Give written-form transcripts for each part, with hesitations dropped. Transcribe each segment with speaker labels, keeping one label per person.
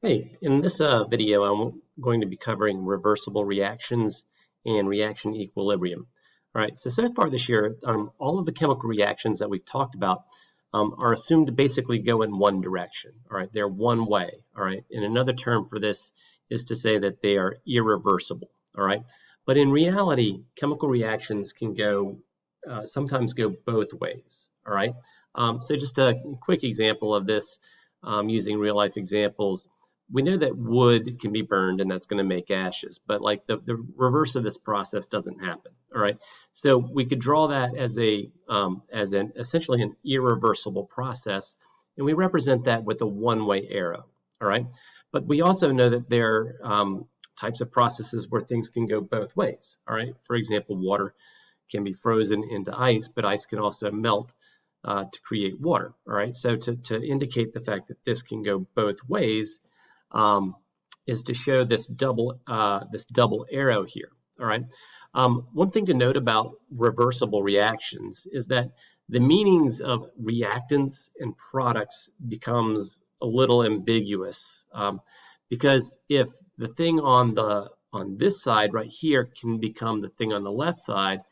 Speaker 1: Hey, in this video, I'm going to be covering reversible reactions and reaction equilibrium. All right, so far this year, all of the chemical reactions that we've talked about are assumed to basically go in one direction. All right, they're one way. All right, and another term for this is to say that they are irreversible. All right, but in reality, chemical reactions can go sometimes go both ways. All right, so just a quick example of this using real life examples. We know that wood can be burned and that's going to make ashes, but like the reverse of this process doesn't happen. All right, so we could draw that as essentially an irreversible process, and we represent that with a one-way arrow. All right, but we also know that there are types of processes where things can go both ways. All right, for example, water can be frozen into ice, but ice can also melt to create water. All right, so to indicate the fact that this can go both ways, is to show this double arrow here. All right. One thing to note about reversible reactions is that the meanings of reactants and products becomes a little ambiguous, because if the thing on this side right here can become the thing on the left side,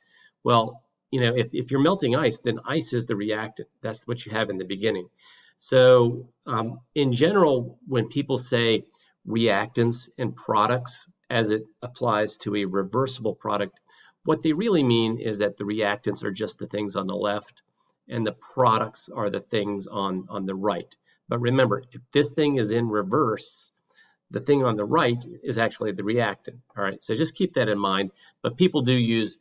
Speaker 1: well, if you're melting ice, then ice is the reactant. That's what you have in the beginning. So in general, when people say reactants and products as it applies to a reversible product, what they really mean is that the reactants are just the things on the left and the products are the things on the right. But remember, if this thing is in reverse, the thing on the right is actually the reactant. All right, so just keep that in mind. But people do use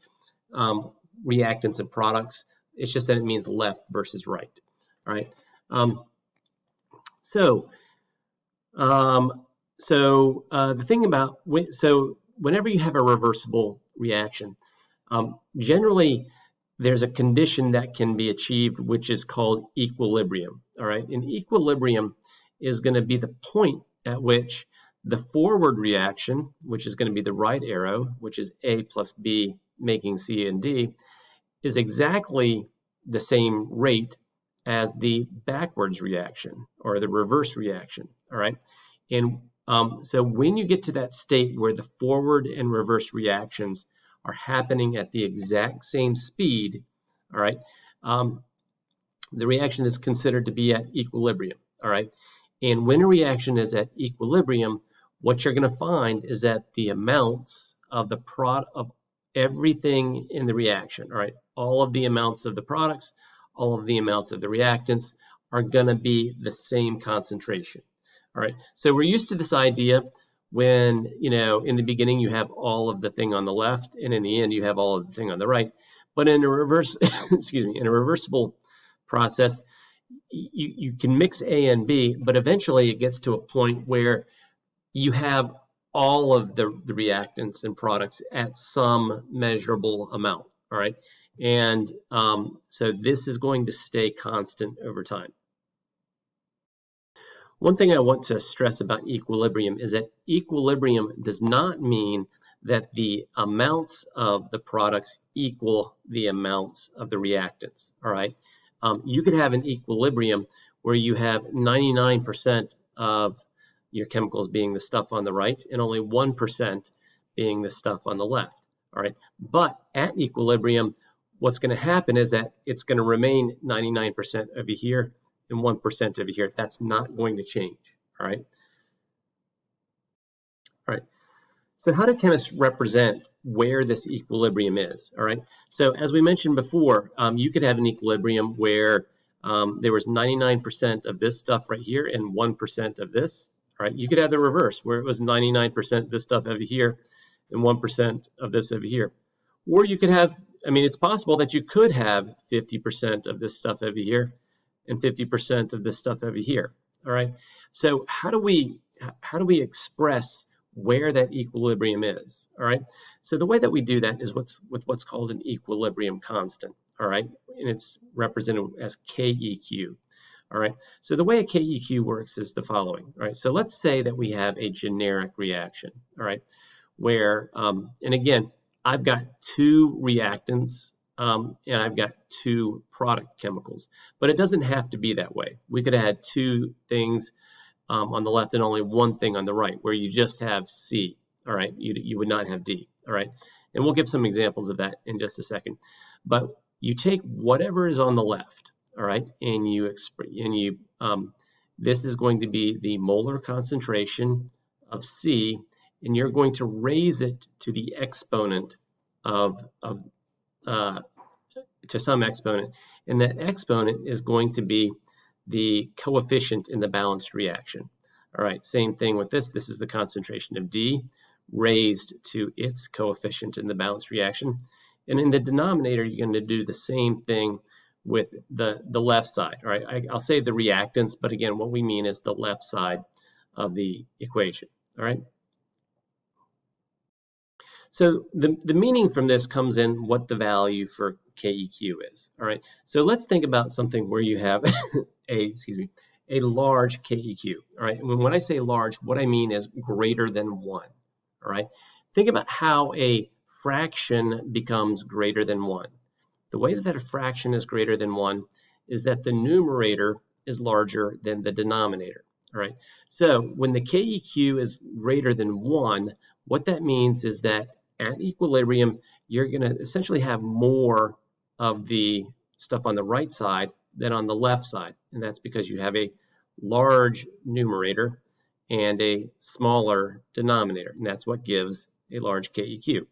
Speaker 1: reactants and products. It's just that it means left versus right. All right. The thing about whenever you have a reversible reaction, generally there's a condition that can be achieved which is called equilibrium. All right, and equilibrium is going to be the point at which the forward reaction, which is going to be the right arrow, which is A plus B making C and D, is exactly the same rate as the backwards reaction or the reverse reaction. All right, and so when you get to that state where the forward and reverse reactions are happening at the exact same speed, all right, the reaction is considered to be at equilibrium. All right, and when a reaction is at equilibrium, what you're going to find is that the amounts of the product of everything in the reaction, all right, all of the amounts of the products, all of the amounts of the reactants are going to be the same concentration. All right, so we're used to this idea when, in the beginning you have all of the thing on the left and in the end you have all of the thing on the right. But in a reverse, in a reversible process, you can mix A and B, but eventually it gets to a point where you have all of the reactants and products at some measurable amount. All right, and so this is going to stay constant over time. One thing I want to stress about equilibrium is that equilibrium does not mean that the amounts of the products equal the amounts of the reactants. All right, you could have an equilibrium where you have 99% of your chemicals being the stuff on the right and only 1% being the stuff on the left. All right, but at equilibrium, what's going to happen is that it's going to remain 99% over here and 1% over here. That's not going to change. All right. All right. So how do chemists represent where this equilibrium is? All right. So as we mentioned before, you could have an equilibrium where there was 99% of this stuff right here and 1% of this. All right. You could have the reverse where it was 99% of this stuff over here and 1% of this over here. Or you could have, it's possible that you could have 50% of this stuff over here and 50% of this stuff over here. All right. So how do we express where that equilibrium is? All right. So the way that we do that is with what's called an equilibrium constant. All right, and it's represented as KEQ. All right. So the way a KEQ works is the following. All right. So let's say that we have a generic reaction. All right, where and again, I've got two reactants. And I've got two product chemicals, but it doesn't have to be that way. We could have had two things on the left and only one thing on the right, where you just have C, all right? You would not have D, all right? And we'll give some examples of that in just a second. But you take whatever is on the left, all right, and this is going to be the molar concentration of C, and you're going to raise it to the exponent to some exponent, and that exponent is going to be the coefficient in the balanced reaction. All right, same thing with this. This is the concentration of D raised to its coefficient in the balanced reaction. And in the denominator, you're going to do the same thing with the left side. All right, I'll say the reactants, but again, what we mean is the left side of the equation. All right. So the meaning from this comes in what the value for KEQ is. All right. So let's think about something where you have a large KEQ. All right. When I say large, what I mean is greater than 1. All right. Think about how a fraction becomes greater than 1. The way that a fraction is greater than 1 is that the numerator is larger than the denominator. All right. So when the KEQ is greater than 1, what that means is that at equilibrium, you're going to essentially have more of the stuff on the right side than on the left side. And that's because you have a large numerator and a smaller denominator. And that's what gives a large KEQ.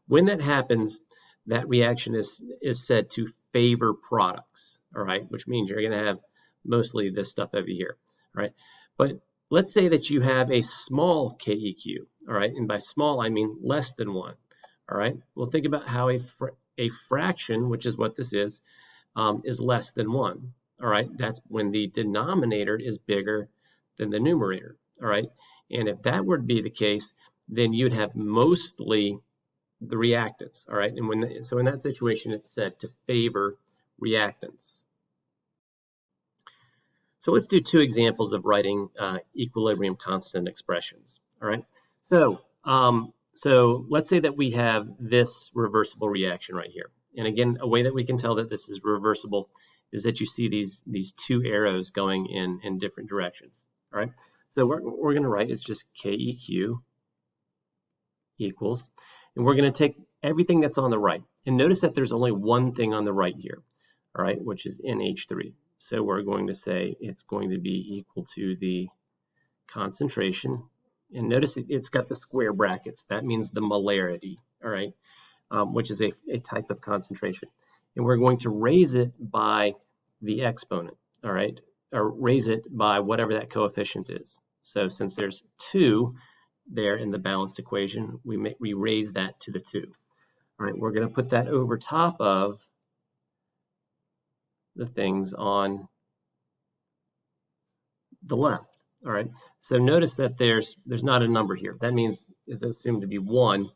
Speaker 1: When that happens, that reaction is said to favor products, all right, which means you're going to have mostly this stuff over here, all right? But let's say that you have a small KEQ, all right, and by small I mean less than 1, all right? Well, think about how a fraction, which is what this is less than 1, all right? That's when the denominator is bigger than the numerator, all right? And if that were to be the case, then you'd have mostly the reactants, all right? And so in that situation, it's said to favor reactants. So let's do 2 examples of writing equilibrium constant expressions, all right? So let's say that we have this reversible reaction right here. And again, a way that we can tell that this is reversible is that you see these 2 arrows going in different directions, all right? So what we're going to write is just KEQ equals, and we're going to take everything that's on the right. And notice that there's only one thing on the right here, all right, which is NH3. So we're going to say it's going to be equal to the concentration. And notice it's got the square brackets. That means the molarity, all right, which is a type of concentration. And we're going to raise it by the exponent, all right, or raise it by whatever that coefficient is. So since there's 2 there in the balanced equation, we raise that to the 2. All right, we're going to put that over top of the things on the left. All right, so notice that there's not a number here. That means it's assumed to be 1,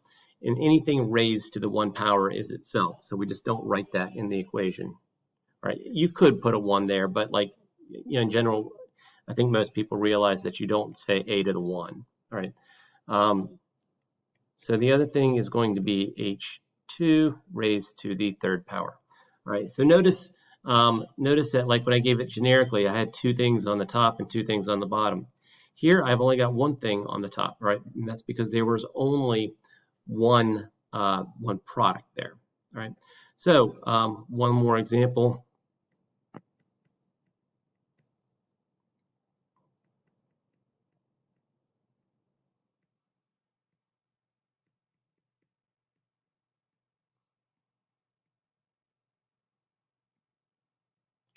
Speaker 1: and anything raised to the 1 power is itself. So we just don't write that in the equation. All right, you could put a 1 there, but like, you know, in general, I think most people realize that you don't say a to the 1. All right. So the other thing is going to be H2 raised to the 3rd power. All right, so notice that like when I gave it generically, I had 2 things on the top and 2 things on the bottom. Here I've only got 1 thing on the top, right? And that's because there was only one product there. All right, so one more example.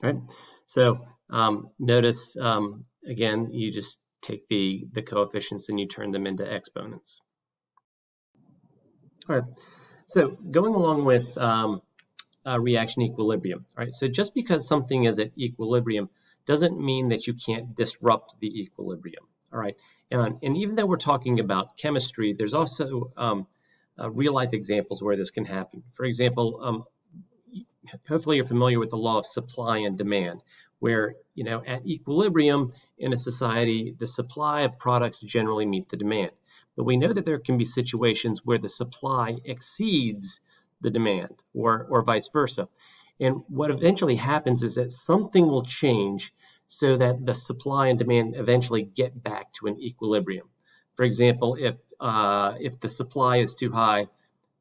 Speaker 1: Right. So notice again, you just take the coefficients and you turn them into exponents. All right. So going along with reaction equilibrium. All right. So just because something is at equilibrium doesn't mean that you can't disrupt the equilibrium. All right. And even though we're talking about chemistry, there's also real life examples where this can happen. For example, hopefully you're familiar with the law of supply and demand, where, you know, at equilibrium in a society, the supply of products generally meet the demand. But we know that there can be situations where the supply exceeds the demand, or vice versa. And what eventually happens is that something will change so that the supply and demand eventually get back to an equilibrium. For example, if the supply is too high,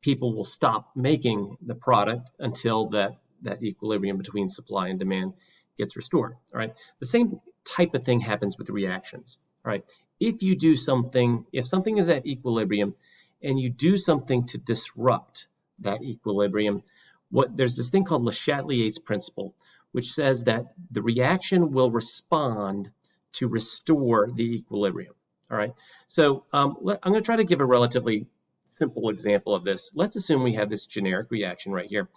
Speaker 1: people will stop making the product until that equilibrium between supply and demand gets restored. All right. The same type of thing happens with reactions. All right. If you do something, if something is at equilibrium and you do something to disrupt that equilibrium, there's this thing called Le Chatelier's principle, which says that the reaction will respond to restore the equilibrium. All right. So I'm going to try to give a relatively simple example of this. Let's assume we have this generic reaction right here.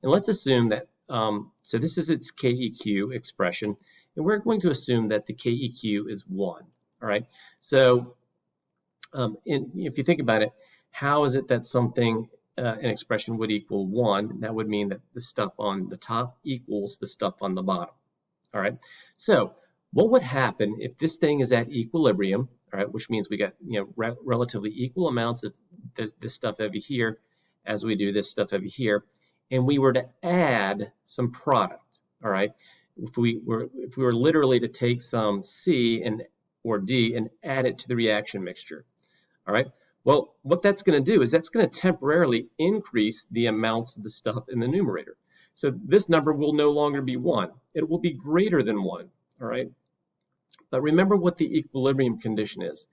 Speaker 1: And let's assume that, so this is its KEQ expression, and we're going to assume that the KEQ is 1. All right. So if you think about it, how is it that something, an expression would equal 1? That would mean that the stuff on the top equals the stuff on the bottom. All right. So what would happen if this thing is at equilibrium, all right, which means we got, relatively equal amounts of this stuff over here as we do this stuff over here, and we were to add some product, all right? If we were literally to take some C or D and add it to the reaction mixture, all right? Well, what that's going to do is that's going to temporarily increase the amounts of the stuff in the numerator. So this number will no longer be 1. It will be greater than 1, all right? But remember what the equilibrium condition is.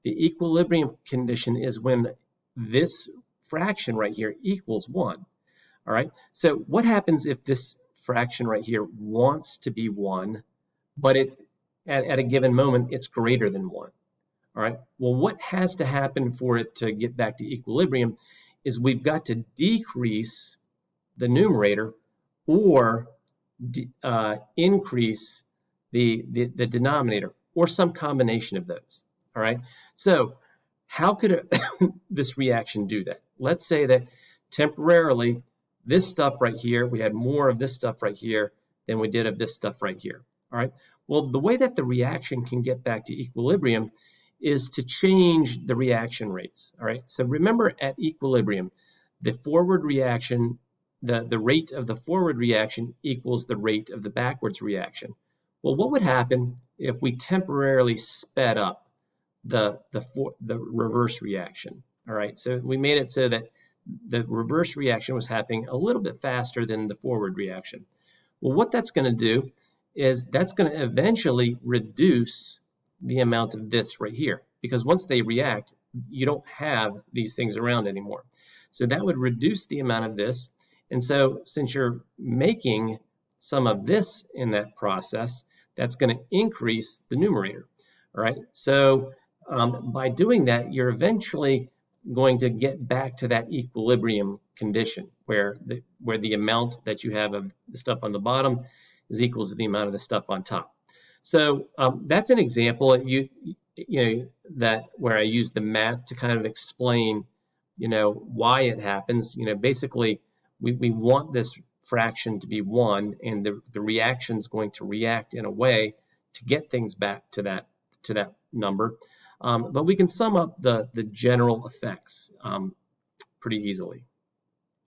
Speaker 1: The equilibrium condition is when this fraction right here equals 1. All right. So what happens if this fraction right here wants to be 1, but at a given moment it's greater than 1? All right. Well, what has to happen for it to get back to equilibrium is we've got to decrease the numerator or increase the denominator, or some combination of those. All right. So how could this reaction do that? Let's say that temporarily this stuff right here, we had more of this stuff right here than we did of this stuff right here. All right. Well, the way that the reaction can get back to equilibrium is to change the reaction rates. All right. So remember, at equilibrium, the forward reaction, the rate of the forward reaction equals the rate of the backwards reaction. Well, what would happen if we temporarily sped up the reverse reaction? All right, so we made it so that the reverse reaction was happening a little bit faster than the forward reaction. Well, what that's going to do is that's going to eventually reduce the amount of this right here, because once they react, you don't have these things around anymore. So that would reduce the amount of this. And so since you're making some of this in that process, that's going to increase the numerator. All right. So by doing that, you're eventually going to get back to that equilibrium condition where the amount that you have of the stuff on the bottom is equal to the amount of the stuff on top. So that's an example that where I use the math to kind of explain why it happens. Basically we want this fraction to be 1, and the reaction is going to react in a way to get things back to that number. But we can sum up the general effects pretty easily.